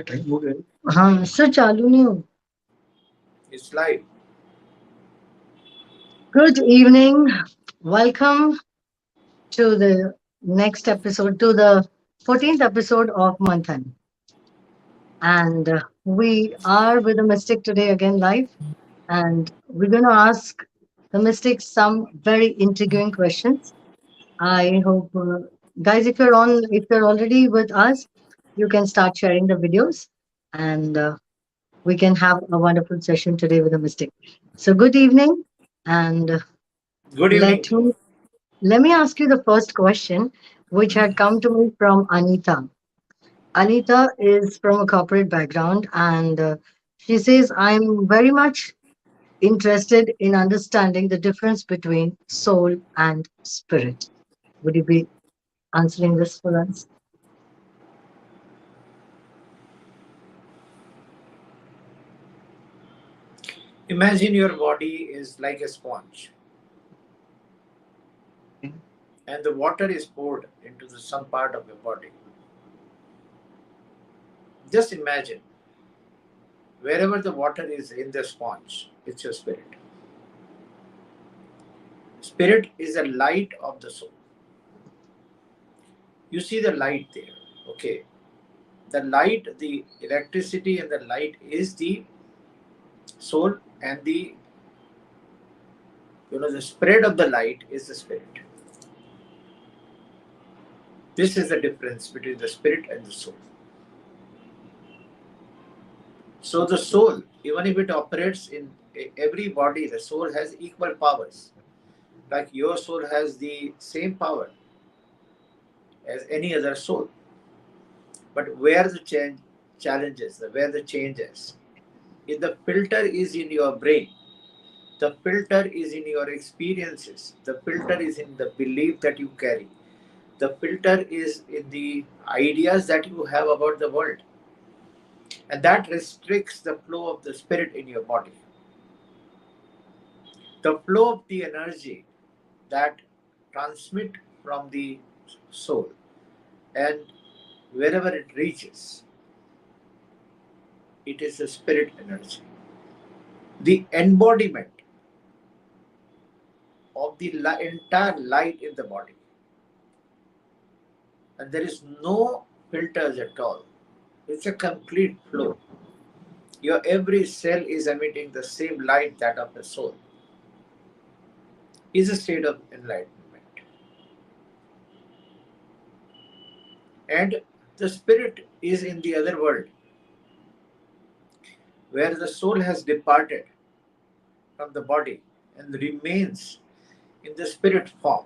हाँ सर चालू नहीं हो. It's live. Good evening. Welcome to the next episode, to the 14th episode of Manthan. And we are with the Mystic today again live. And we're going to ask the Mystic some very intriguing questions. I hope, guys, if you're already with us, you can start sharing the videos and we can have a wonderful session today with the Mystic. So, good evening. And Good evening let to you. me Let me ask you the first question, which had come to me from Anita. Anita is from a corporate background, and she says, I'm very much interested in understanding the difference between soul and spirit. Would you be answering this for us? Imagine your body is like a sponge Okay. and the water is poured into some part of your body. Just imagine wherever the water is in the sponge, it's your spirit. Spirit is a light of the soul. You see the light there. Okay. The light, the electricity and the light is the soul, and the spread of the light is the spirit. This is the difference between the spirit and the soul. So the soul, even if it operates in every body, the soul has equal powers. Like your soul has the same power as any other soul. But where the challenges, where the changes, if the filter is in your brain, the filter is in your experiences, the filter is in the belief that you carry, the filter is in the ideas that you have about the world. And that restricts the flow of the spirit in your body. The flow of the energy that transmit from the soul, and wherever it reaches, it is a spirit energy, the embodiment of the entire light in the body, and there is no filters at all. It's a complete flow. Your every cell is emitting the same light that of the soul. Is a state of enlightenment. And the spirit is in the other world, where the soul has departed from the body and remains in the spirit form.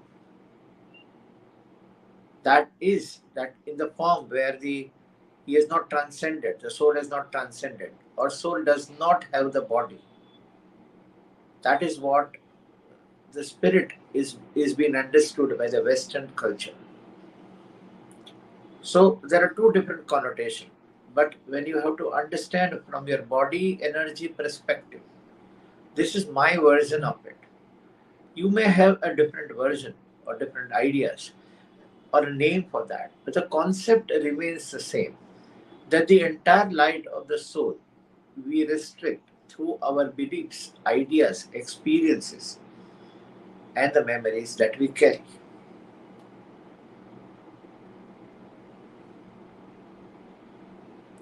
That in the form where he has not transcended, the soul has not transcended, or soul does not have the body. That is what the spirit is being understood by the Western culture. So there are two different connotations. But when you have to understand from your body energy perspective, this is my version of it. You may have a different version or different ideas or a name for that, but the concept remains the same. That the entire light of the soul we restrict through our beliefs, ideas, experiences, and the memories that we carry.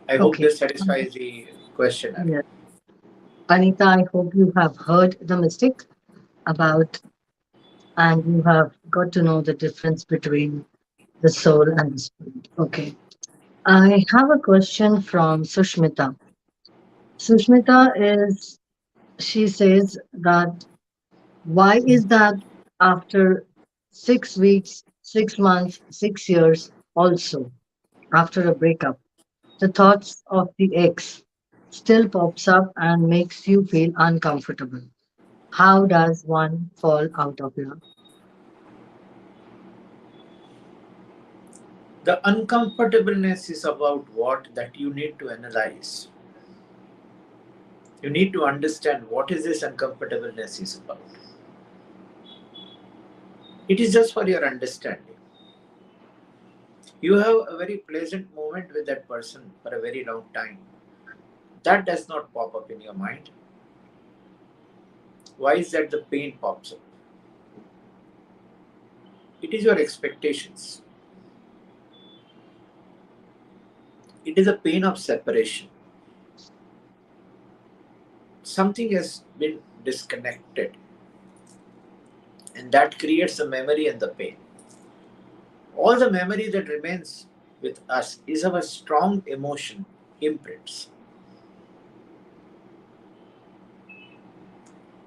I hope Okay. this satisfies the questioner. Yes. Anita, I hope you have heard the Mystic about and you have got to know the difference between the soul and the spirit. Okay. I have a question from Sushmita. Sushmita is, she says that why is that after 6 weeks, 6 months, 6 years, also after a breakup, the thoughts of the ex still pops up and makes you feel uncomfortable. How does one fall out of love? The uncomfortableness is about what that you need to analyze. You need to understand what is this uncomfortableness is about. It is just for your understanding. You have a very pleasant moment with that person for a very long time. That does not pop up in your mind. Why is that the pain pops up? It is your expectations. It is a pain of separation. Something has been disconnected, and that creates the memory and the pain. All the memory that remains with us is our strong emotion imprints.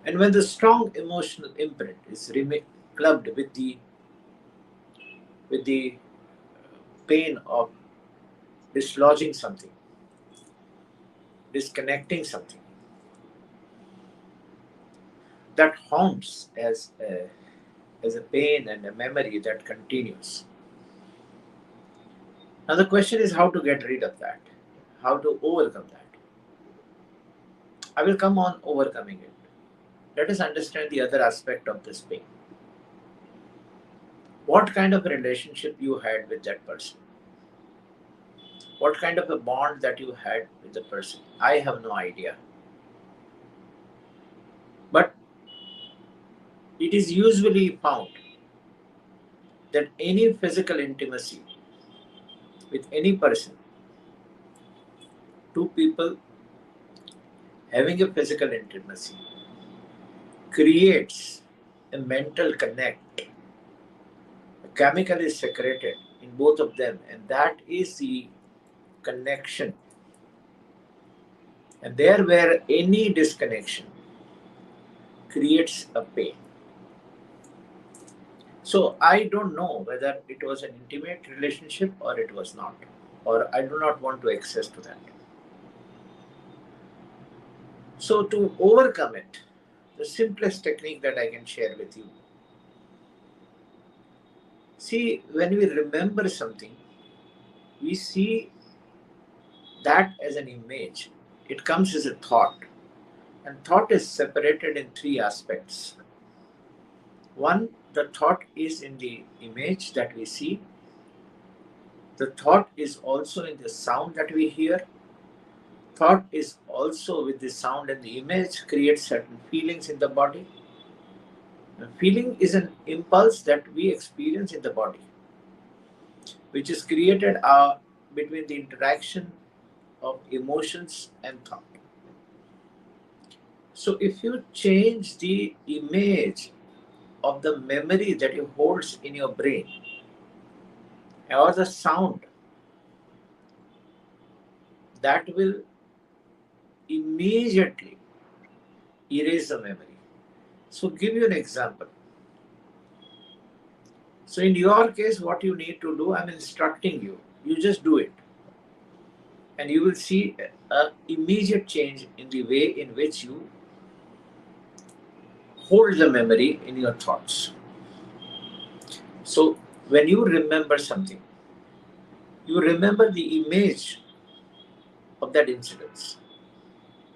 And when the strong emotional imprint is clubbed with the pain of dislodging something, disconnecting something, that haunts as a pain and a memory that continues. Now the question is how to get rid of that, how to overcome that. I will come on overcoming it. Let us understand the other aspect of this pain. What kind of a relationship you had with that person? What kind of a bond that you had with the person? I have no idea. But it is usually found that any physical intimacy with any person, two people having a physical intimacy, creates a mental connect. A chemical is secreted in both of them, and that is the connection. And there, where any disconnection creates a pain. So I don't know whether it was an intimate relationship or it was not, or I do not want to access to that. So to overcome it, the simplest technique that I can share with you. See, when we remember something, we see that as an image. It comes as a thought. And thought is separated in three aspects. One, the thought is in the image that we see. The thought is also in the sound that we hear. Thought is also with the sound and the image creates certain feelings in the body. A feeling is an impulse that we experience in the body, which is created between the interaction of emotions and thought. So, if you change the image of the memory that you holds in your brain or the sound, that will immediately erase the memory. So, give you an example. So, in your case, what you need to do, I'm instructing you. You just do it, and you will see an immediate change in the way in which you hold the memory in your thoughts. So, when you remember something, you remember the image of that incident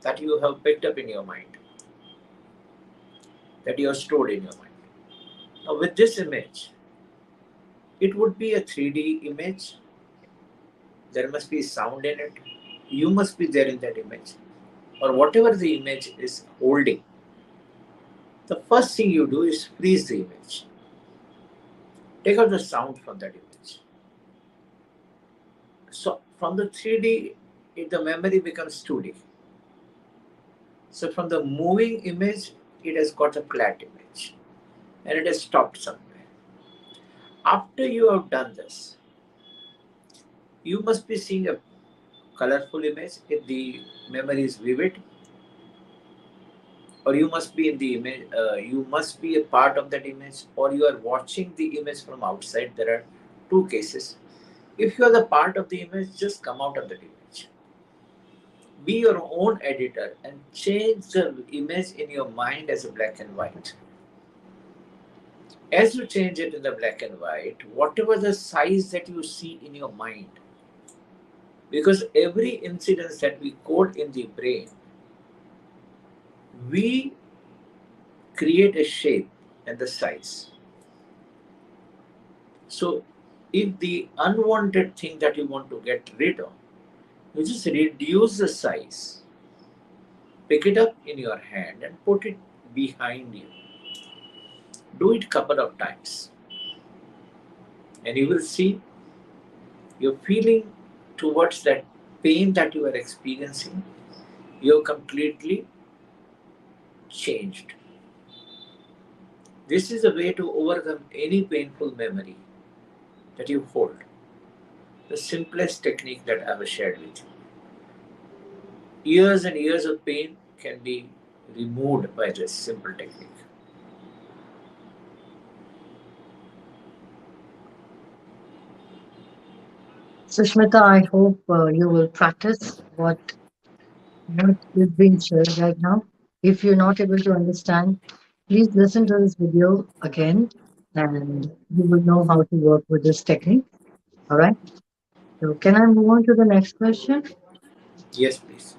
that you have picked up in your mind, that you have stored in your mind. Now, with this image, it would be a 3D image. There must be sound in it. You must be there in that image, or whatever the image is holding. The first thing you do is freeze the image. Take out the sound from that image. So, from the 3D, the memory becomes 2D. So, from the moving image, it has got a flat image and it has stopped somewhere. After you have done this, you must be seeing a colorful image if the memory is vivid, or you must be in the image, you must be a part of that image, or you are watching the image from outside. There are two cases. If you are the part of the image, just come out of that image. Be your own editor and change the image in your mind as a black and white. As you change it in the black and white, whatever the size that you see in your mind, because every incident that we code in the brain, we create a shape and the size. So If the unwanted thing that you want to get rid of, you just reduce the size, pick it up in your hand and put it behind you. Do it couple of times, and you will see your feeling towards that pain that you are experiencing. You're completely changed. This is a way to overcome any painful memory that you hold. The simplest technique that I've shared with you. Years and years of pain can be removed by this simple technique. Sushmita, I hope you will practice what is being shared right now. If you're not able to understand, please listen to this video again and you will know how to work with this technique. All right. So, can I move on to the next question? Yes, please.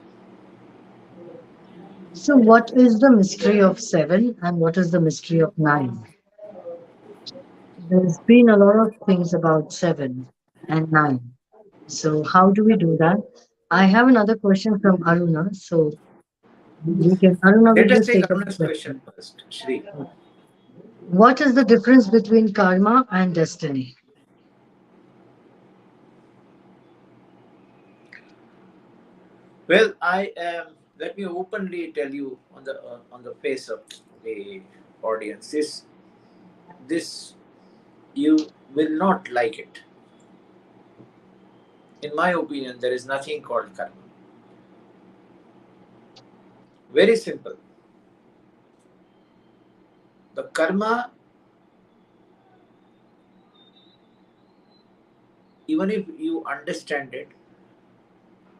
So, what is the mystery of seven and what is the mystery of nine? There's been a lot of things about seven and nine. So, how do we do that? I have another question from Aruna. So, Aruna will Let us just take take up the Aruna's question question. first. Shri. What is the difference between karma and destiny? Well, I am. Let me openly tell you on the face of the audience. This you will not like it. In my opinion, there is nothing called karma. Very simple. The karma, even if you understand it,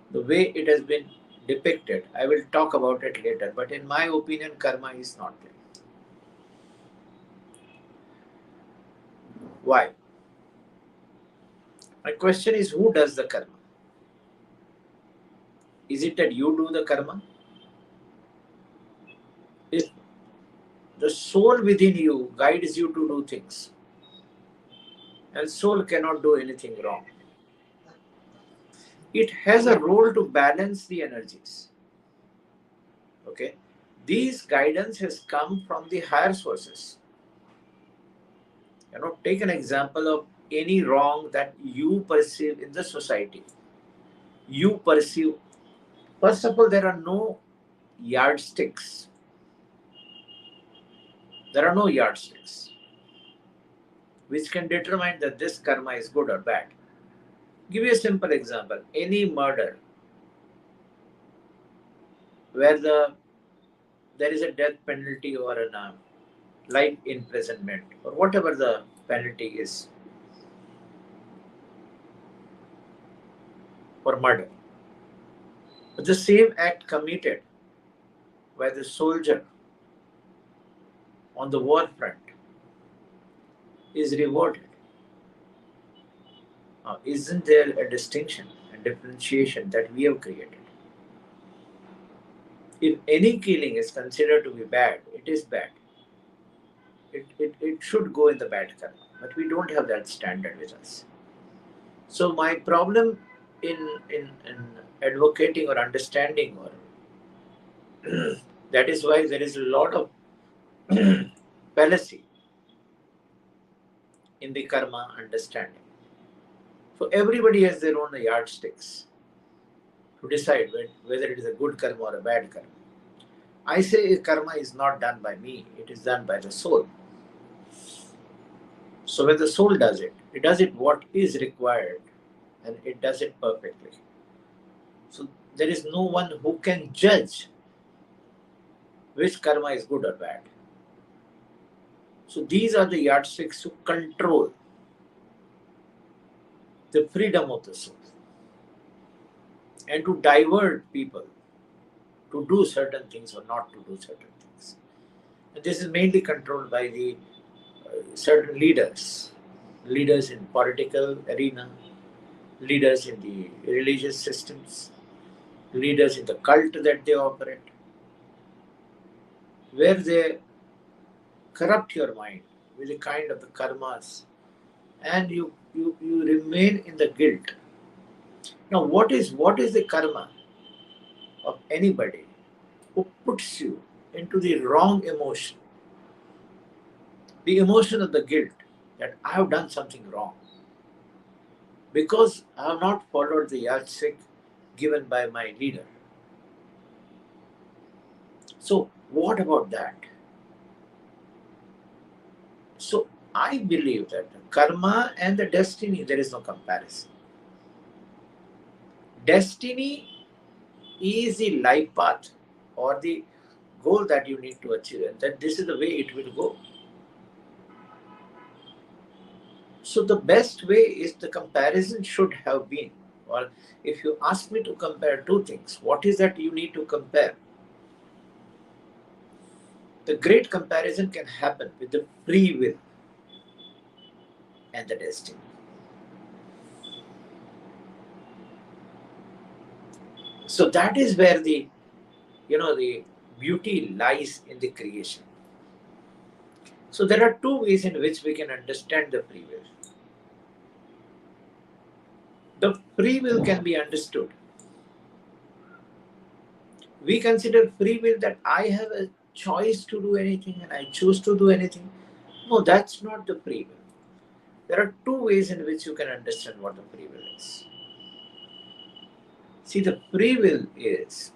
the way it has been depicted, I will talk about it later. But in my opinion, karma is not there. Why? My question is, who does the karma? Is it that you do the karma? If the soul within you guides you to do things, and soul cannot do anything wrong. It has a role to balance the energies. Okay? These guidance has come from the higher sources. Take an example of any wrong that you perceive in the society. You perceive. First of all, there are no yardsticks. There are no yardsticks which can determine that this karma is good or bad. Give you a simple example. Any murder where there is a death penalty or a life imprisonment or whatever the penalty is for murder. But the same act committed by the soldier on the war front is rewarded. Isn't there a distinction and differentiation that we have created? If any killing is considered to be bad, it is bad. It should go in the bad karma. But we don't have that standard with us. So my problem in advocating or understanding or that is why there is a lot of fallacy in the karma understanding. So everybody has their own yardsticks to decide whether it is a good karma or a bad karma. I say karma is not done by me, it is done by the soul. So when the soul does it, it does it what is required and it does it perfectly. So there is no one who can judge which karma is good or bad. So these are the yardsticks to control the freedom of the soul and to divert people to do certain things or not to do certain things. And this is mainly controlled by the certain leaders in political arena, leaders in the religious systems, leaders in the cult that they operate, where they corrupt your mind with the kind of the karmas, and you remain in the guilt. Now, what is the karma of anybody who puts you into the wrong emotion, the emotion of the guilt that I have done something wrong because I have not followed the yardstick given by my leader. So, what about that? So, I believe that the karma and the destiny, there is no comparison. Destiny is the life path or the goal that you need to achieve, and that this is the way it will go. So the best way is the comparison should have been, or if you ask me to compare two things, what is that you need to compare? The great comparison can happen with the free will and the destiny. So that is where the beauty lies in the creation. So there are two ways in which we can understand the free will. The free will can be understood. We consider free will that I have a choice to do anything and I choose to do anything. No, that's not the free will. There are two ways in which you can understand what the free will is. See, the free will is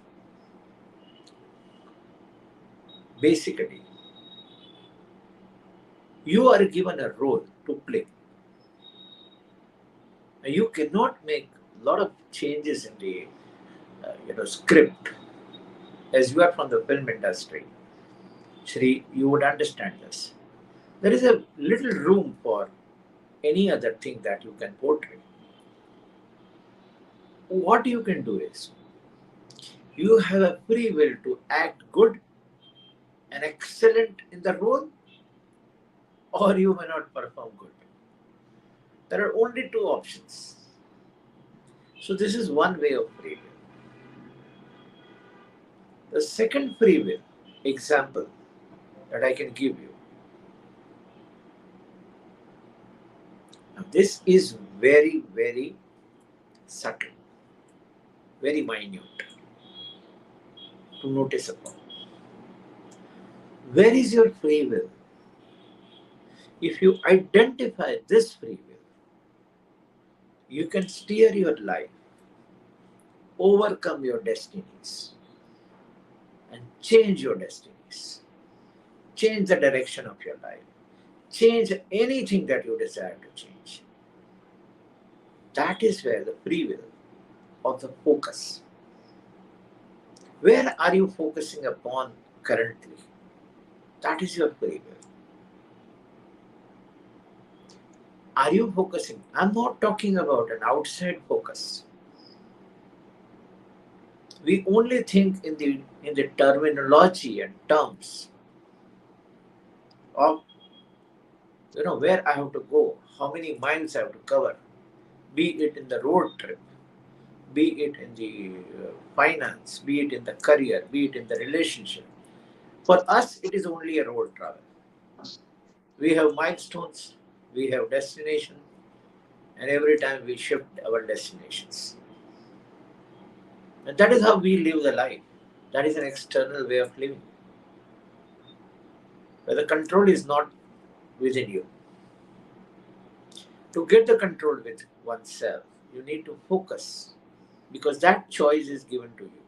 basically you are given a role to play. You cannot make a lot of changes in the script. As you are from the film industry, Shri, you would understand this. There is a little room for any other thing that you can portray. What you can do is you have a free will to act good and excellent in the role, or you may not perform good. There are only two options. So, this is one way of free will. The second free will example that I can give you. Now, this is very, very subtle, very minute to notice upon. Where is your free will? If you identify this free will, you can steer your life, overcome your destinies, and change your destinies. Change the direction of your life. Change anything that you desire to change. That is where the free will of the focus. Where are you focusing upon currently? That is your free will. Are you focusing? I'm not talking about an outside focus. We only think in the terminology and terms of where I have to go, how many miles I have to cover, be it in the road trip, be it in the finance, be it in the career, be it in the relationship. For us, it is only a road travel. We have milestones, we have destination, and every time we shift our destinations. And that is how we live the life. That is an external way of living, where the control is not within you. To get the control with oneself, you need to focus because that choice is given to you.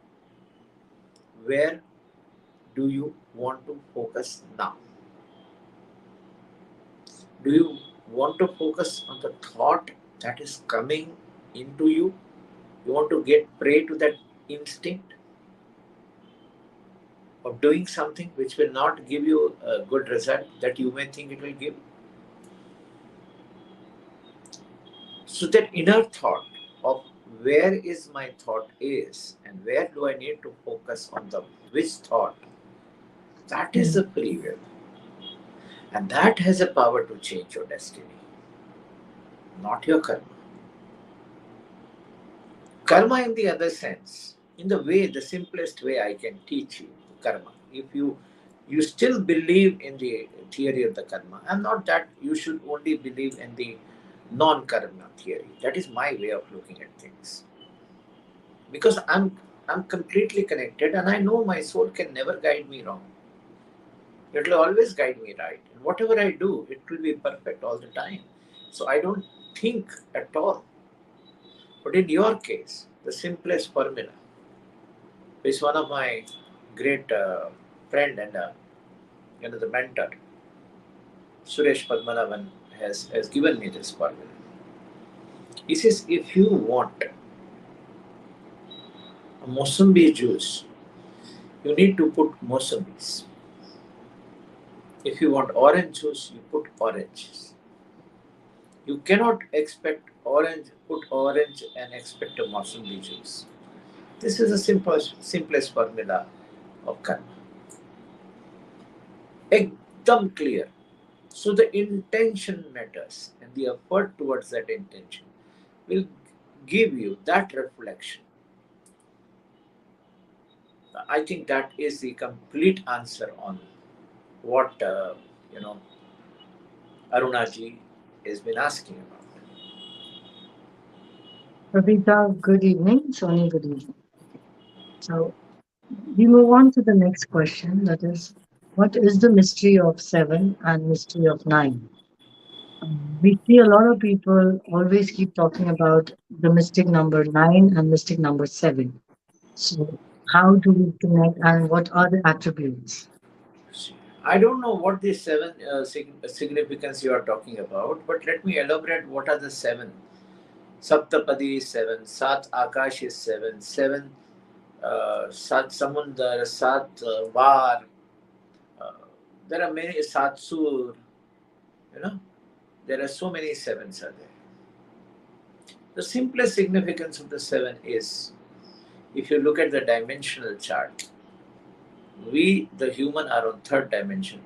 Where do you want to focus now? Do you want to focus on the thought that is coming into you? You want to get prey to that instinct of doing something which will not give you a good result that you may think it will give? So that inner thought of where is my thought is and where do I need to focus on the which thought, that is the free will. And that has a power to change your destiny, not your karma. Karma in the other sense, in the way, the simplest way I can teach you karma. If you still believe in the theory of the karma, and not that you should only believe in the non-karma theory. That is my way of looking at things. Because I'm completely connected and I know my soul can never guide me wrong. It will always guide me right. And whatever I do, it will be perfect all the time. So I don't think at all. But in your case, the simplest formula, which one of my great friend and the mentor, Suresh Padmanabhan, has given me this formula. He says, if you want a Mossambi juice, you need to put Mossambis. If you want orange juice, you put oranges. You cannot expect orange, put orange and expect a Mossambi juice. This is the simplest formula of karma. Ekdam clear. So the intention matters, and the effort towards that intention will give you that reflection. I think that is the complete answer on what you know Arunaji has been asking about. Pravita, good evening. Sony, good evening. So we move on to the next question. That is, what is the mystery of seven and mystery of nine? We see a lot of people always keep talking about the mystic number nine and mystic number seven. So how do we connect and what are the attributes? I don't know what the seven significance you are talking about, but let me elaborate what are the seven. Saptapadi is seven, Sat Akash is seven, seven Sat Samundar, Sat Var, uh, there are many Satsur, you know, there are so many sevens are there. The simplest significance of the seven is if you look at the dimensional chart, we, the human, are on third dimension,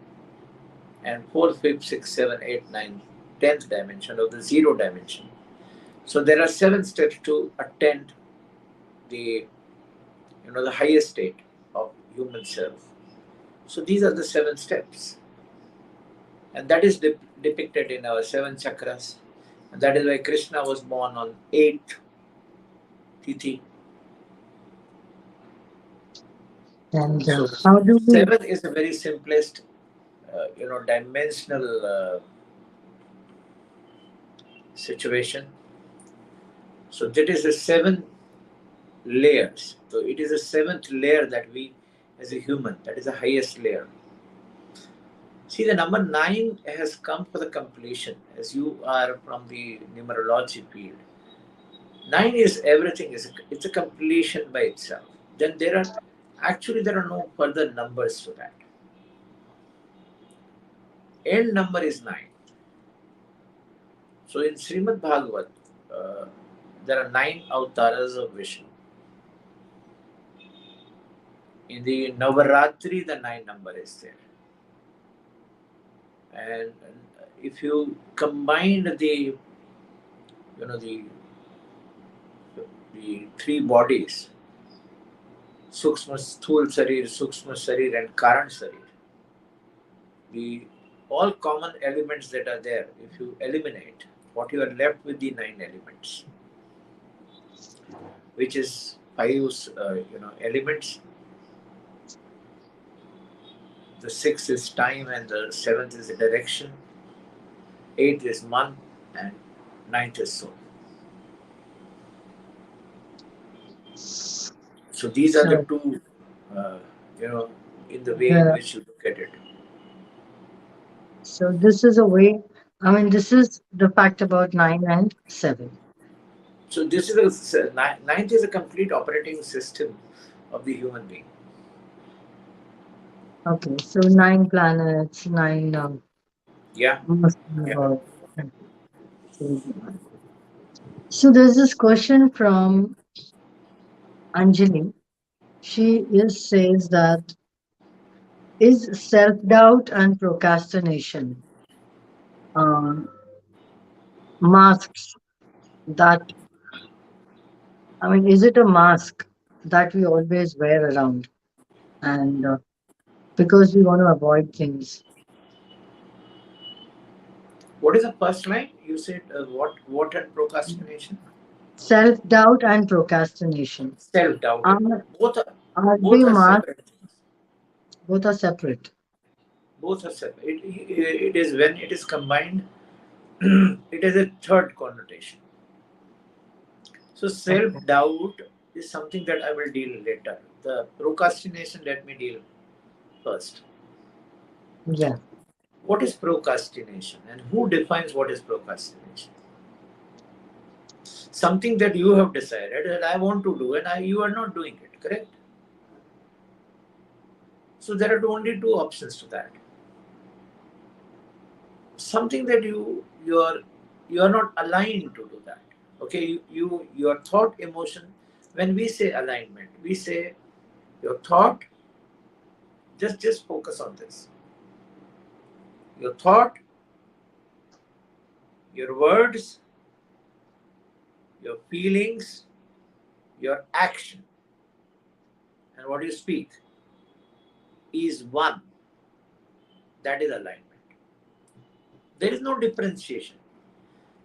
and fourth, fifth, sixth, seventh, eighth, ninth, 10th dimension of the zero dimension. So there are seven steps to attain the the highest state of human self. So these are the seven steps, and that is depicted in our seven chakras. And that is why Krishna was born on 8th Tithi. And So how do we seven is the very simplest, dimensional situation. So that is the seven layers. So it is the seventh layer that we, as a human, that is the highest layer. See, the number nine has come for the completion. As you are from the numerology field, nine is everything. It's a completion by itself. Then there are no further numbers to that. End number is nine. So in Srimad Bhagavat, uh, there are nine avatars of Vishnu. In the Navaratri, the nine number is there. And if you combine the three bodies, Sukshma Sthul Sarir, Sukshma Sarir, and Karan Sarir, the all common elements that are there, if you eliminate, what you are left with the nine elements, which is five elements. The sixth is time, and the seventh is the direction. Eighth is month, and ninth is soul. So these are the so two, uh, you know, in the way in the which you look at it. so this is a way, I mean, this is the fact about nine and seven. So this is ninth is a complete operating system of the human being. Okay, so nine planets, nine Yeah, yeah. Muslim. So there's this question from Anjali. She is says that is self-doubt and procrastination masks that, I mean, is it a mask that we always wear around and because we want to avoid things? What is the first line? You said what and procrastination? Self doubt and procrastination. Self doubt and Are, both are are they both are marked? separate things. Both are separate. Both are separate. It is when it is combined, it has a third connotation. So self Okay. doubt is something that I will deal later. The procrastination, let me deal first. Yeah. What is procrastination and who defines what is procrastination? Something that you have decided that I want to do and you are not doing it, correct? So there are only two options to that. Something that you are not aligned to do that. Okay, your thought emotion. When we say alignment, we say your thought. Just focus on this. Your thought, your words, your feelings, your action, and what you speak is one. That is alignment. There is no differentiation.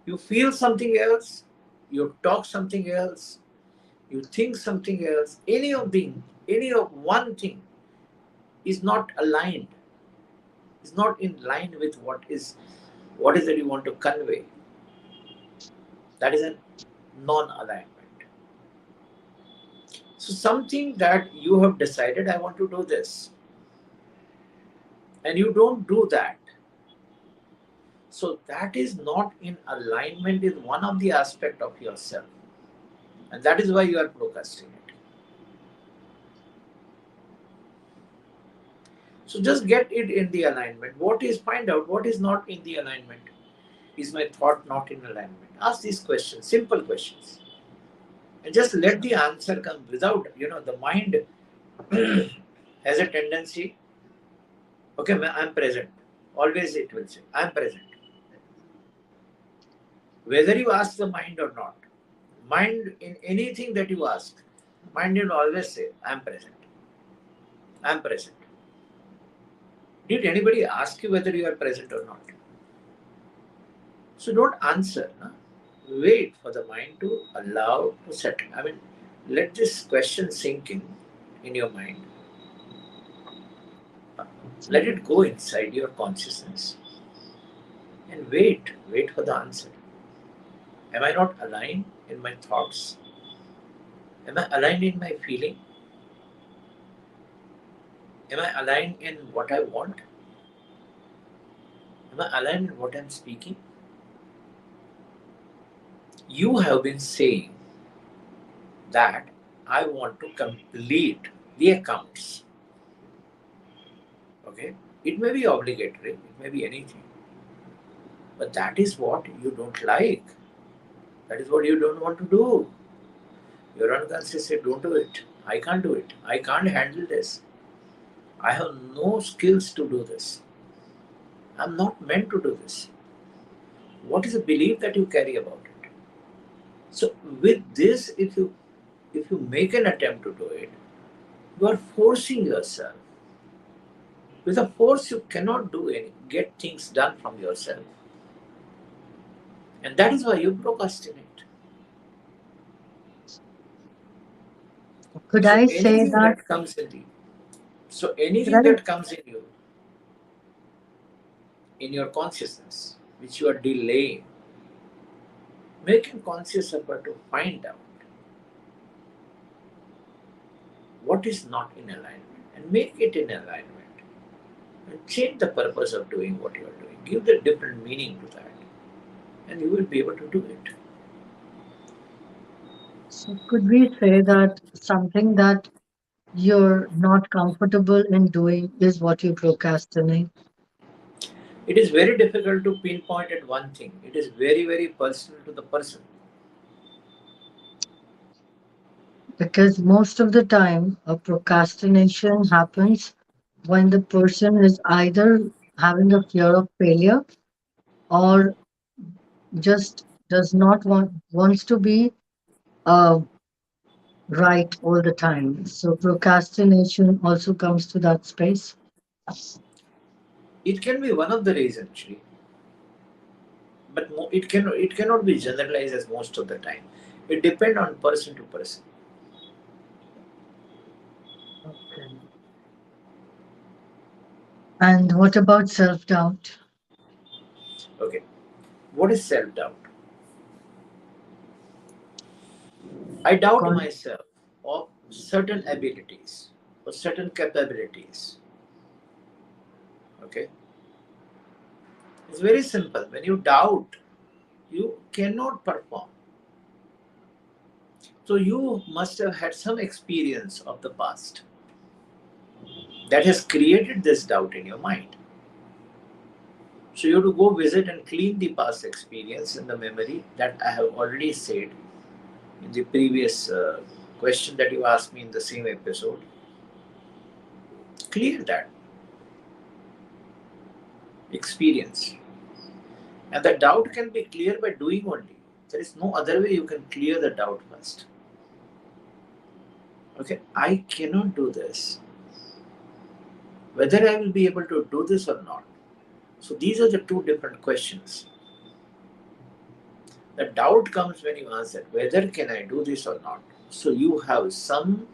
You feel something else, you talk something else, you think something else. Any of one thing is not aligned, is not in line with what is that you want to convey. That is a non-alignment. So something that you have decided, I want to do this, and you don't do that. So that is not in alignment with one of the aspect of yourself. And that is why you are procrastinating. So just get it in the alignment. Find out what is not in the alignment. Is my thought not in alignment? Ask these questions, simple questions. And just let the answer come without, the mind has a tendency, okay, I'm present. Always it will say, I'm present. Whether you ask the mind or not, mind in anything that you ask, mind will always say, I'm present. I'm present. Did anybody ask you whether you are present or not? So don't answer. No? Wait for the mind to allow to settle. I mean, let this question sink in your mind. Let it go inside your consciousness and wait for the answer. Am I not aligned in my thoughts? Am I aligned in my feeling? Am I aligned in what I want? Am I aligned in what I'm speaking? You have been saying that I want to complete the accounts. Okay? It may be obligatory, it may be anything. But that is what you don't like. That is what you don't want to do. Your unconscious said, don't do it. I can't do it. I can't handle this. I have no skills to do this. I'm not meant to do this. What is the belief that you carry about it? So with this, if you make an attempt to do it, you are forcing yourself. With a force, you cannot get things done from yourself. And that is why you procrastinate. Could So I say anything that? that comes in you, so Could anything I? that comes in you, in your consciousness, which you are delaying, make a conscious effort to find out what is not in alignment and make it in alignment and change the purpose of doing what you are doing. Give the different meaning to that, and you will be able to do it. So could we say that something that you're not comfortable in doing is what you procrastinate? It is very difficult to pinpoint at one thing. It is very, very personal to the person. Because most of the time, a procrastination happens when the person is either having a fear of failure or just does not wants to be uh, right all the time. So procrastination also comes to that space. It can be one of the reasons, actually. but it cannot be generalized as most of the time. It depends on person to person. Okay. And what about self-doubt? Okay, what is self doubt? I doubt Con- myself of certain abilities or certain capabilities. Okay, it's very simple. When you doubt, you cannot perform. So you must have had some experience of the past that has created this doubt in your mind. So you have to go visit and clean the past experience and the memory that I have already said in the previous question that you asked me in the same episode. Clear that experience. And the doubt can be cleared by doing only. There is no other way you can clear the doubt first. Okay, I cannot do this. Whether I will be able to do this or not. So these are the two different questions. The doubt comes when you answer whether can I do this or not. So you have some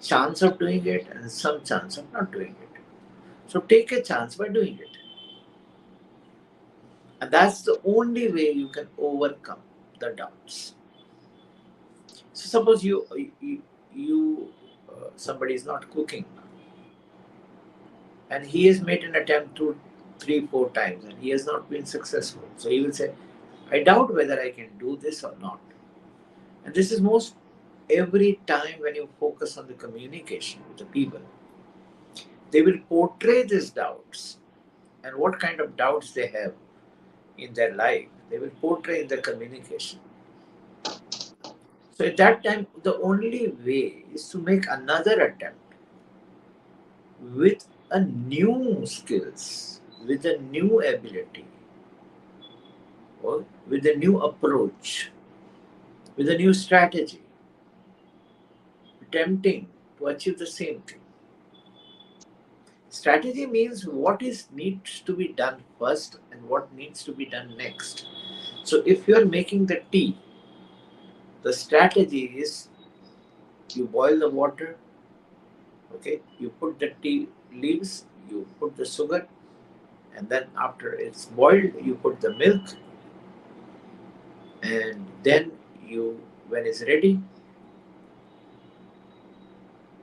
chance of doing it and some chance of not doing it. So take a chance by doing it. And that's the only way you can overcome the doubts. So suppose somebody is not cooking and he has made an attempt two, three, four times and he has not been successful. So he will say, I doubt whether I can do this or not. And this is most every time when you focus on the communication with the people, they will portray these doubts and what kind of doubts they have in their life. They will portray in their communication. So at that time, the only way is to make another attempt with a new skills, with a new ability, or with a new approach, with a new strategy, attempting to achieve the same thing. Strategy means what is needs to be done first and what needs to be done next. So if you are making the tea, the strategy is you boil the water, okay, you put the tea leaves, you put the sugar, and then after it's boiled, you put the milk, and then you, when it's ready,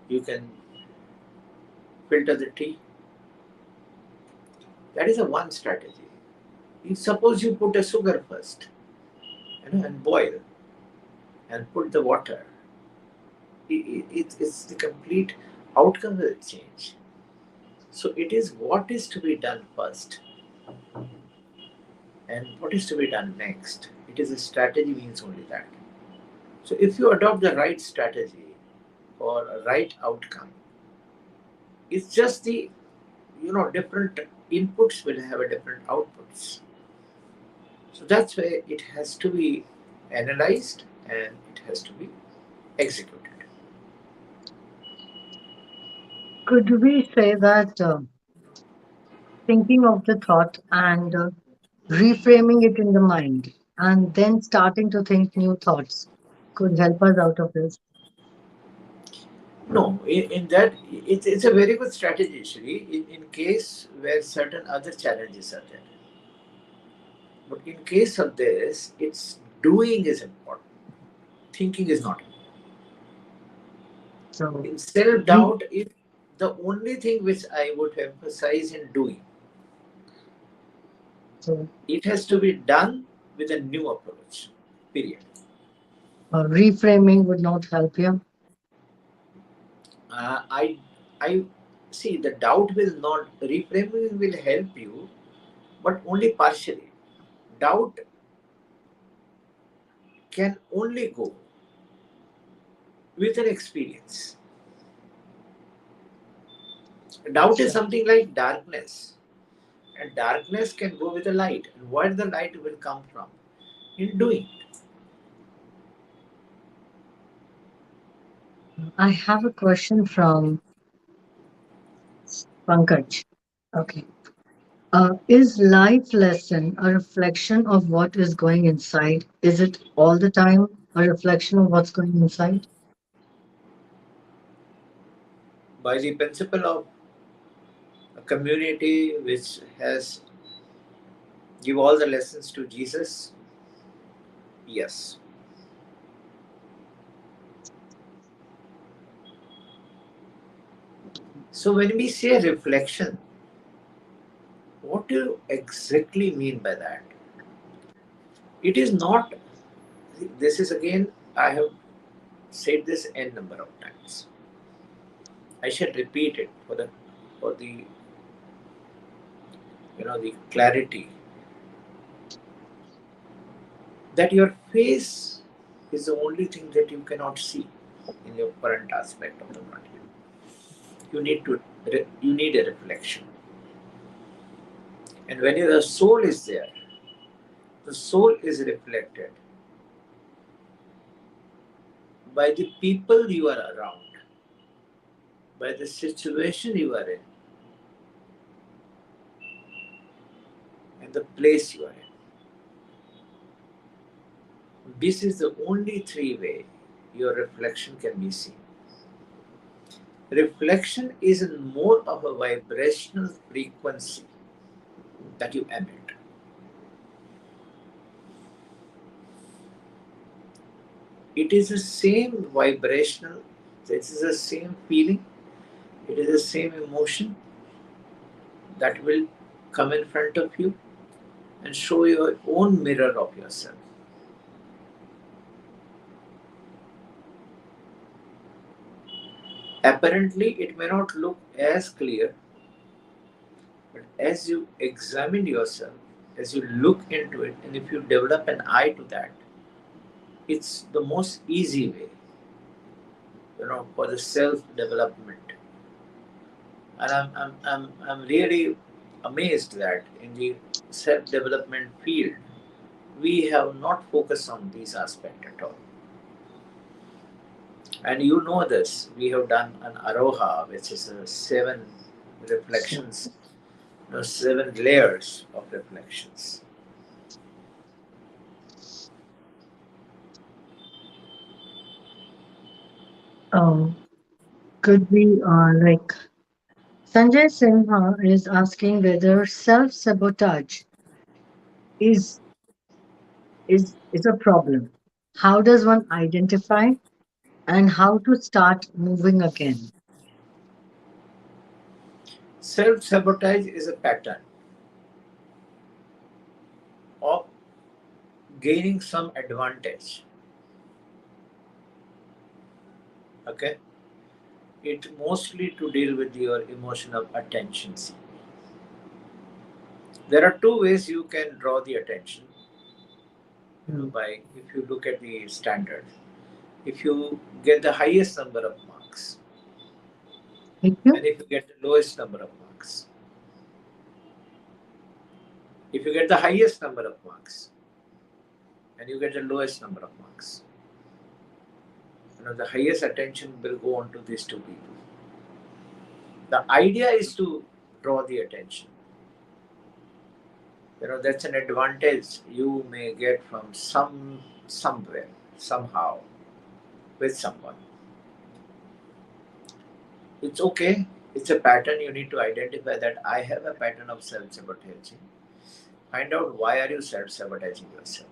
you can filter the tea. That is a one strategy. Suppose you put a sugar first, and boil, and put the water. It's the complete outcome will change. So it is what is to be done first and what is to be done next. It is a strategy means only that. So if you adopt the right strategy or a right outcome, it's just the different inputs will have a different outputs. So that's why it has to be analyzed and it has to be executed. Could we say that thinking of the thought and reframing it in the mind and then starting to think new thoughts could help us out of this? No, in that it's a very good strategy actually. In case where certain other challenges are there, but in case of this, it's doing is important. Thinking is not. So, In self re- doubt is the only thing which I would emphasize in doing. so It has to be done with a new approach. Period. reframing would not help you. I see the doubt will not reframing will help you, but only partially. Doubt can only go with an experience. Doubt is So, something like darkness, and darkness can go with the light. And where the light will come from? In doing. I have a question from Pankaj. Okay. Is life lesson a reflection of what is going inside? Is it all the time a reflection of what's going inside? By the principle of a community which has give all the lessons to Jesus, yes. So when we say reflection, what do you exactly mean by that? It is not, this is again, I have said this n number of times. I shall repeat it for the the clarity that your face is the only thing that you cannot see in your current aspect of the body. You need to you need a reflection, and when the soul is there, the soul is reflected by the people you are around, by the situation you are in, and the place you are in. This is the only three way your reflection can be seen. Reflection is more of a vibrational frequency that you emit. It is the same vibrational, this is the same feeling, it is the same emotion that will come in front of you and show your own mirror of yourself. Apparently, it may not look as clear, but as you examine yourself, as you look into it, and if you develop an eye to that, it's the most easy way, for the self development. And I'm really amazed that in the self development field, we have not focused on these aspects at all. And you know this, we have done an aroha, which is a seven So, reflections, seven layers of reflections. um, could we like Sanjay Sinha is asking whether self-sabotage is is a problem. How does one identify and how to start moving again? Self sabotage is a pattern of gaining some advantage. Okay, it mostly to deal with your emotion of attention seeking. There are two ways you can draw the attention. Hmm. By if you look at the standard, if you get the highest number of marks, Thank you. and if you get the lowest number of marks, if you get the highest number of marks, and you get the lowest number of marks, the highest attention will go on to these two people. The idea is to draw the attention. That's an advantage you may get from somewhere, somehow, with someone. It's okay. It's a pattern. You need to identify that I have a pattern of self-sabotaging. Find out why are you self-sabotaging yourself.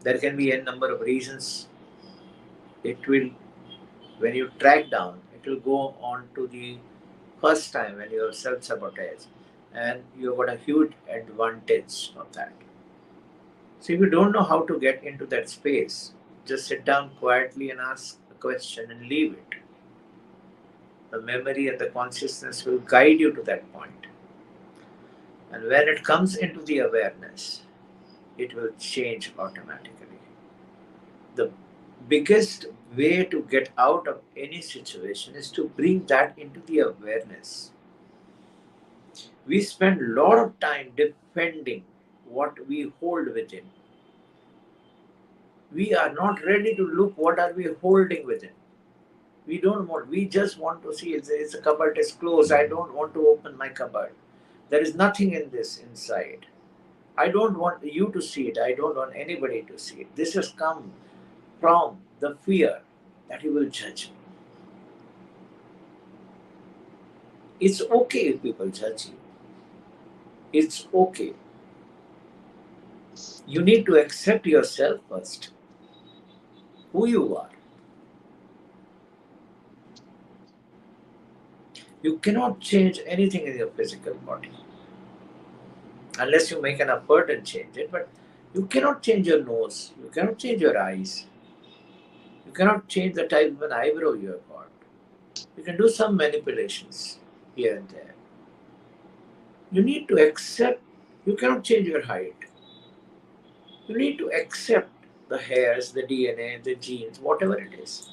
There can be a number of reasons. It will, when you track down, it will go on to the first time when you have self-sabotage, and you've got a huge advantage of that. So if you don't know how to get into that space, just sit down quietly and ask a question and leave it. The memory and the consciousness will guide you to that point. And when it comes into the awareness, it will change automatically. The biggest way to get out of any situation is to bring that into the awareness. We spend a lot of time defending what we hold within. We are not ready to look what are we holding within. We don't want, we just want to see it's a cupboard is closed. I don't want to open my cupboard. There is nothing in this inside. I don't want you to see it. I don't want anybody to see it. This has come from the fear that you will judge me. It's okay if people judge you. It's okay. You need to accept yourself first, who you are. You cannot change anything in your physical body unless you make an effort and change it. But you cannot change your nose, you cannot change your eyes, you cannot change the type of an eyebrow you have got. You can do some manipulations here and there. You need to accept, you cannot change your height. You need to accept the hairs, the DNA, the genes, whatever it is.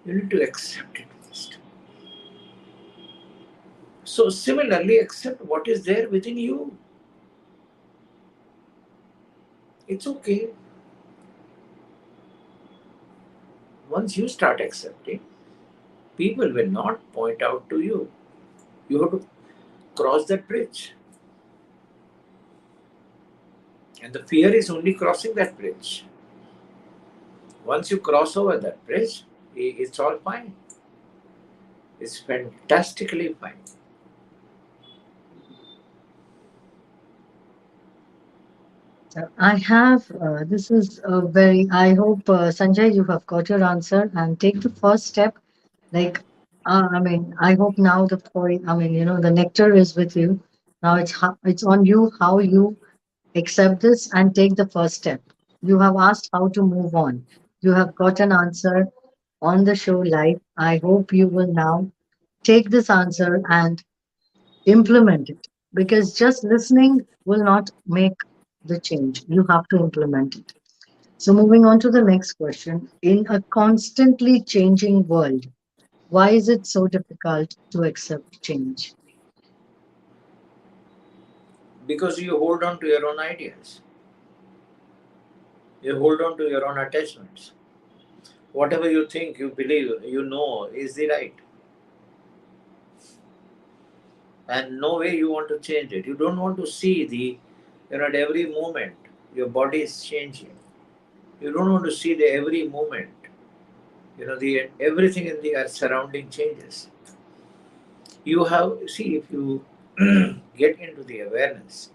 You need to accept it first. So, similarly, accept what is there within you. It's okay. Once you start accepting, people will not point out to you. You have to cross that bridge. And the fear is only crossing that bridge. Once you cross over that bridge, it's all fine. It's fantastically fine. I have, this is a very, I hope, Sanjay, you have got your answer and take the first step. Like, I mean, I hope now the point, I mean, the nectar is with you. Now it's on you how you accept this and take the first step. You have asked how to move on. You have got an answer on the show live. I hope you will now take this answer and implement it because just listening will not make the change. You have to implement it. So, moving on to the next question. In a constantly changing world, why is it so difficult to accept change? Because you hold on to your own ideas, you hold on to your own attachments. Whatever you think, you believe, you know is the right. And no way you want to change it. You don't want to see at every moment your body is changing. You don't want to see the every moment, the everything in the surrounding changes. You have, see, if you get into the awareness,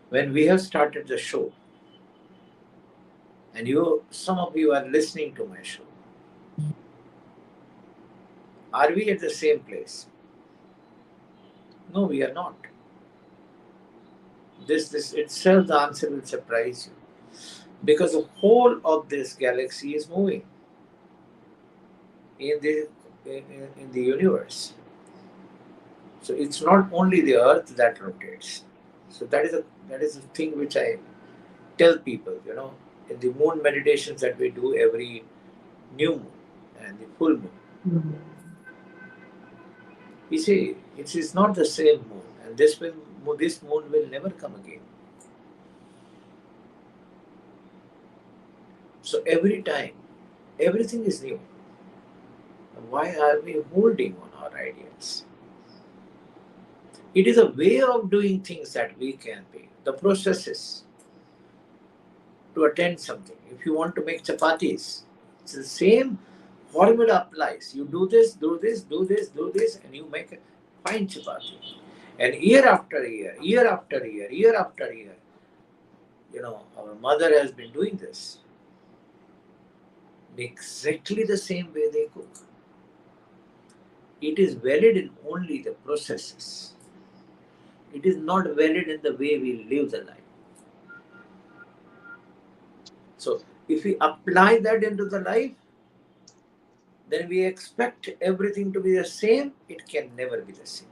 when we have started the show, and some of you are listening to my show, are we at the same place? No, we are not. This itself, the answer will surprise you. Because the whole of this galaxy is moving in the universe. So it's not only the Earth that rotates. So that is a thing which I tell people. In the moon meditations that we do every new moon and the full moon, Mhm. we say it is not the same moon, and this moon will never come again. So every time, everything is new. Why are we holding on our ideas? It is a way of doing things that we can be. The processes to attend something. If you want to make chapatis, it's the same formula applies. You do this, do this, do this, do this, and you make a fine chapati. And year after year, year after year, year after year, our mother has been doing this in exactly the same way they cook. It is valid in only the processes. It is not valid in the way we live the life. So if we apply that into the life, then we expect everything to be the same. It can never be the same.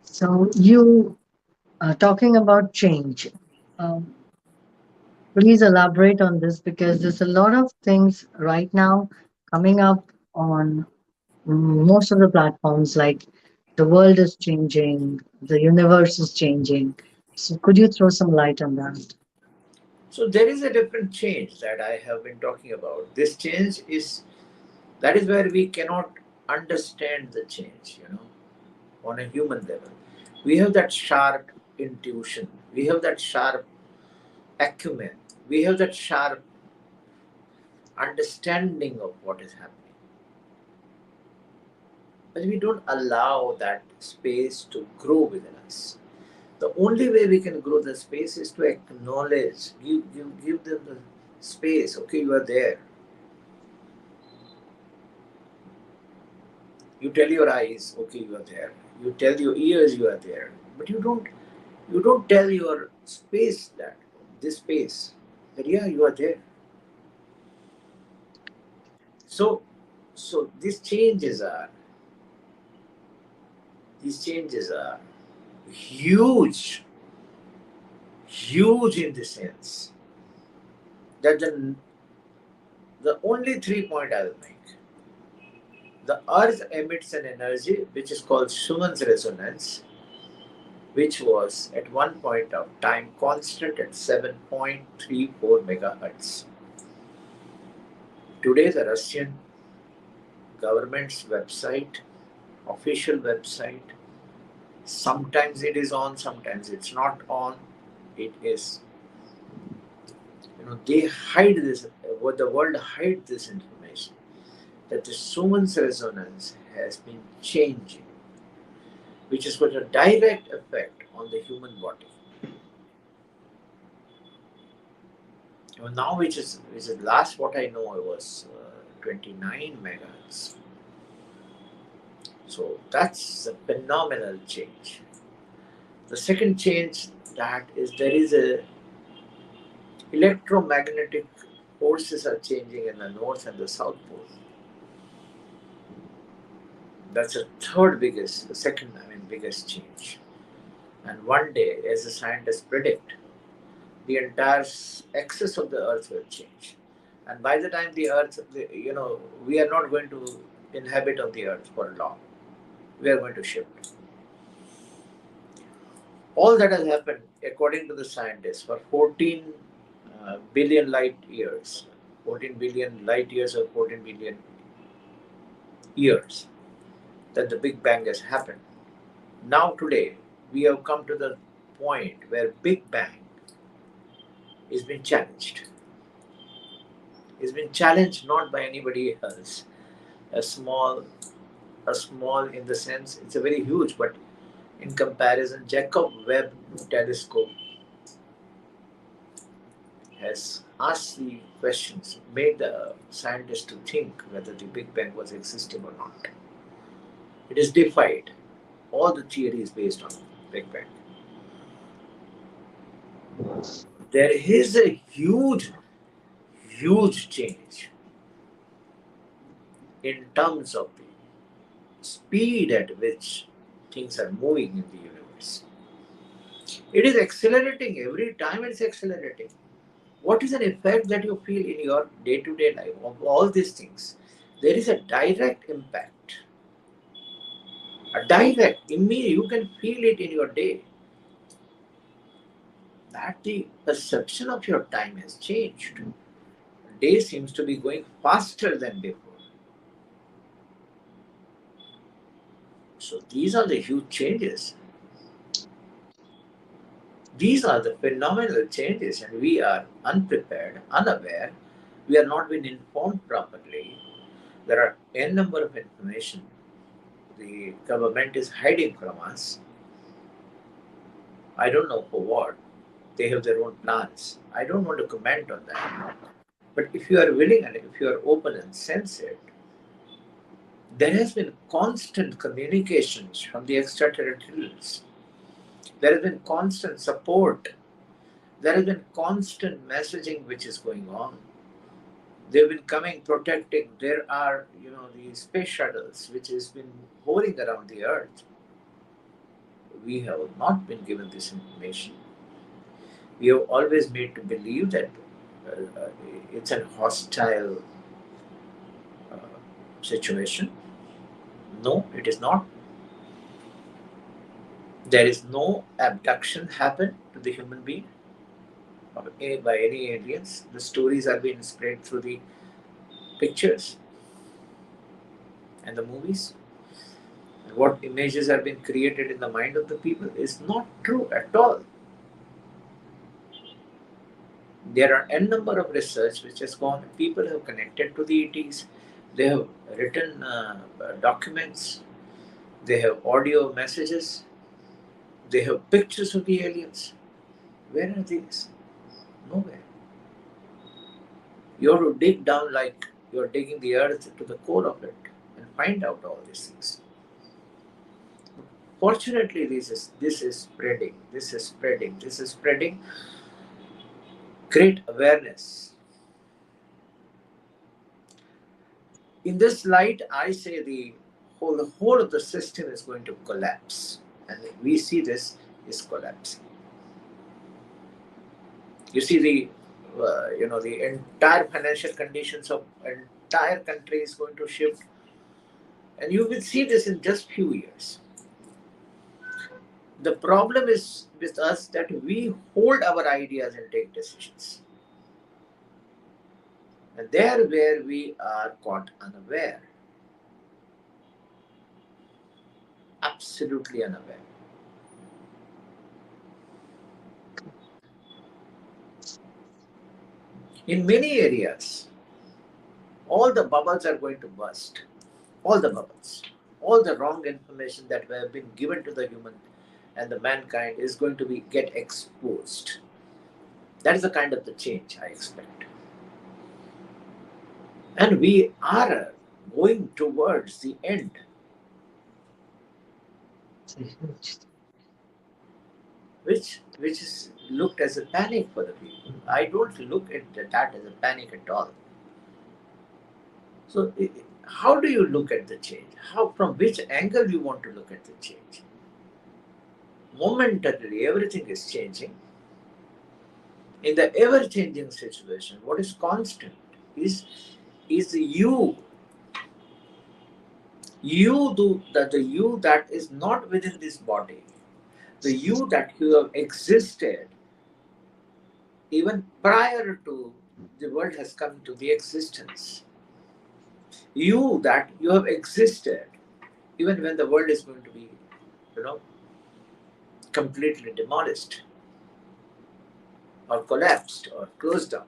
So, you talking about change. Um, Please elaborate on this because there's a lot of things right now coming up on most of the platforms, like the world is changing, the universe is changing. So could you throw some light on that? So there is a different change that I have been talking about. This change is, that is where we cannot understand the change, on a human level. We have that sharp intuition, we have that sharp acumen, we have that sharp understanding of what is happening. But we don't allow that space to grow within us. The only way we can grow the space is to acknowledge, give them the space. Okay, you are there. You tell your eyes, okay, you are there. You tell your ears, you are there. But you don't tell your space that, this space, that yeah, you are there. So, so these changes are huge, huge in the sense that the only 3 point I will make. The earth emits an energy which is called Schumann's resonance, which was at one point of time constant at 7.34 megahertz. Today, the Russian government's website, official website, sometimes it is on, sometimes it's not on. It is, they hide this, what the world hides this information, that the Schumann's resonance has been changing, which has got a direct effect on the human body. Now, which is last what I know, it was 29 megahertz. So that's a phenomenal change. The second change, that is, there is a electromagnetic forces are changing in the north and the south pole. That's the second, biggest change. And one day, as the scientists predict, the entire axis of the earth will change. And by the time the earth, we are not going to inhabit on the earth for long. We are going to shift. All that has happened, according to the scientists, for 14 billion light years, 14 billion light years or 14 billion years, that the Big Bang has happened. Now, today, we have come to the point where Big Bang is being challenged. It's been challenged not by anybody else. A small, a small in the sense, it's a very huge, but in comparison, Jacob Webb telescope has asked the questions, made the scientists to think whether the Big Bang was existing or not. It is defied all the theories based on Big Bang. There is a huge, huge change in terms of the speed at which things are moving in the universe. It is accelerating every time, it's accelerating. What is an effect that you feel in your day to day life of all these things? There is a direct impact. A direct, immediate, you can feel it in your day, that the perception of your time has changed. Day seems to be going faster than before. So these are the huge changes. These are the phenomenal changes, and we are unprepared, unaware. We are not being informed properly. There are n number of information the government is hiding from us. I don't know for what. They have their own plans. I don't want to comment on that. But if you are willing and if you are open and sense it, there has been constant communications from the extraterrestrials. There has been constant support. There has been constant messaging which is going on. They've been coming, protecting. There are, the space shuttles which has been hovering around the Earth. We have not been given this information. We have always made to believe that uh, it's a hostile uh, situation. No, it is not. There is no abduction happen to the human being by any aliens. The stories are being spread through the pictures and the movies. And what images are being created in the mind of the people is not true at all. There are n number of research which has gone. People have connected to the ETs. They have written documents. They have audio messages. They have pictures of the aliens. Where are these? Nowhere. You have to dig down like you're digging the earth to the core of it and find out all these things. Fortunately, this is spreading. This is spreading. This is spreading. Great awareness. In this light, I say the whole of the system is going to collapse, and we see this is collapsing. You see the entire financial conditions of entire country is going to shift, and you will see this in just few years. The problem is with us that we hold our ideas and take decisions, and there where we are caught unaware, absolutely unaware. In many areas, all the bubbles are going to burst. All the bubbles, all the wrong information that have been given to the human and the mankind is going to be get exposed. That is the kind of the change I expect. And we are going towards the end, It's a huge which is looked as a panic for the people. I don't look at that as a panic at all. So, how do you look at the change? How, from which angle you want to look at the change? Momentarily, everything is changing. In the ever-changing situation, what is constant is you do that, the you that is not within this body, the you that you have existed even prior to the world has come to the existence, you that you have existed even when the world is going to be, you know completely demolished or collapsed or closed down.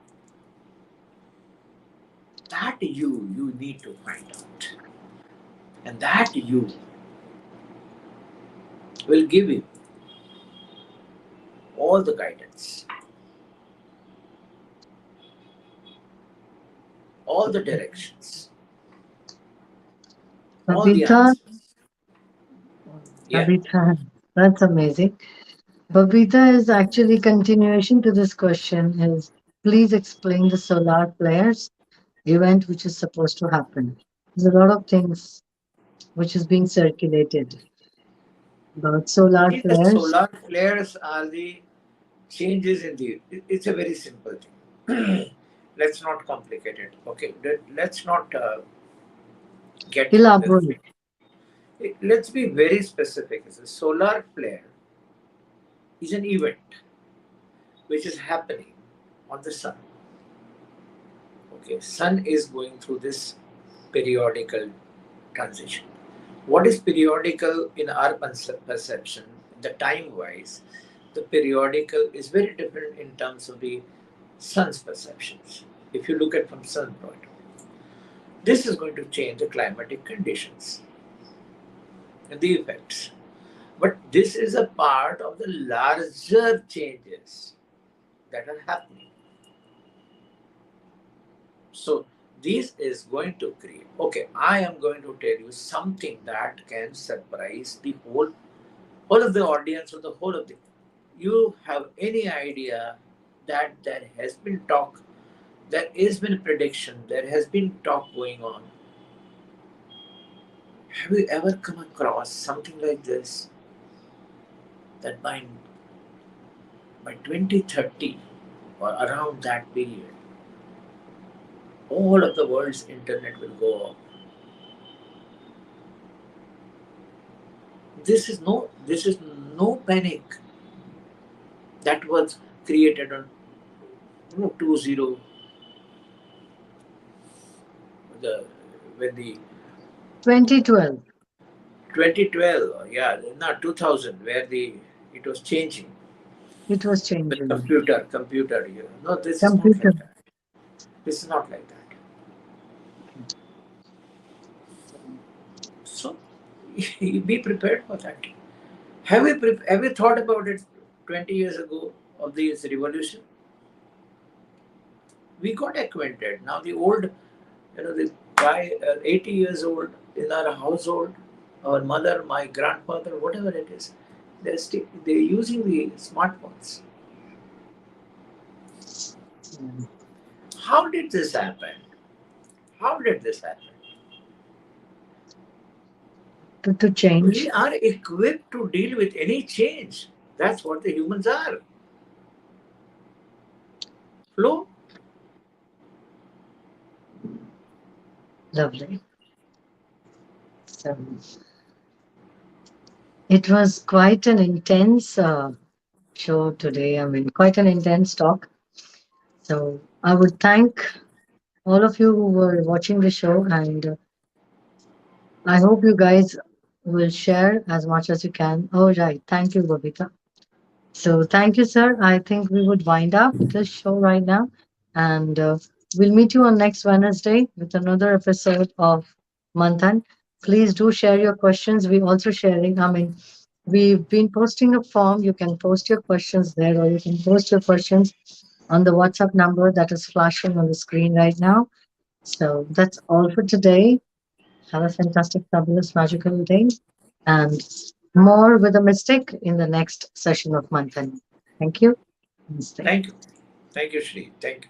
That you need to find out, and that you will give you all the guidance, all the directions, all the Babita. answers. Yeah. Babita, that's amazing. Babita is actually continuation to this question is please explain the solar flares event which is supposed to happen. There's a lot of things which is being circulated about solar See, the flares. solar flares are the changes in the. It's a very simple thing. Let's not complicate it. Okay. Let's not get into this. Elaborate. Let's be very specific. The solar flare is an event which is happening on the sun. Okay. Sun is going through this periodical transition. What is periodical in our perception, the time wise, the periodical is very different in terms of the sun's perceptions. If you look at from sun point of view, this is going to change the climatic conditions and the effects. But this is a part of the larger changes that are happening. So this is going to create. Okay, I am going to tell you something that can surprise the whole of the audience or the whole of the. You have any idea that there has been talk, there has been prediction, there has been talk going on. Have you ever come across something like this? That by 2030 or around that period, all of the world's internet will go off. This is no panic. That was created on 20 the when the 2012. 2012, yeah, not 2000, where the it was changing. It was The changing. computer. No, this is not Computer. like that. This is not like that. So be prepared for that. Have you thought about it 20 years ago of this revolution? We got acquainted. Now the old, the guy, 80 years old in our household, our mother, my grandfather, whatever it is, they're using the smartphones. Yeah. How did this happen? How did this happen? To We change. are equipped to deal with any change. That's what the humans are. Flow. Lovely. So it was quite an intense show today. I mean, quite an intense talk. So I would thank all of you who were watching the show, and I hope you guys will share as much as you can. Oh, right. Thank you, Babita. So thank you, sir. I think we would wind up this show right now, and we'll meet you on next Wednesday with another episode of Manthan. Please do share your questions. We also sharing. I mean, we've been posting a form. You can post your questions there, or you can post your questions on the WhatsApp number that is flashing on the screen right now. So that's all for today. Have a fantastic, fabulous, magical day, and more with a mistake in the next session of Manthan. Thank you. Namaste. Thank you. Thank you, Shri. Thank you.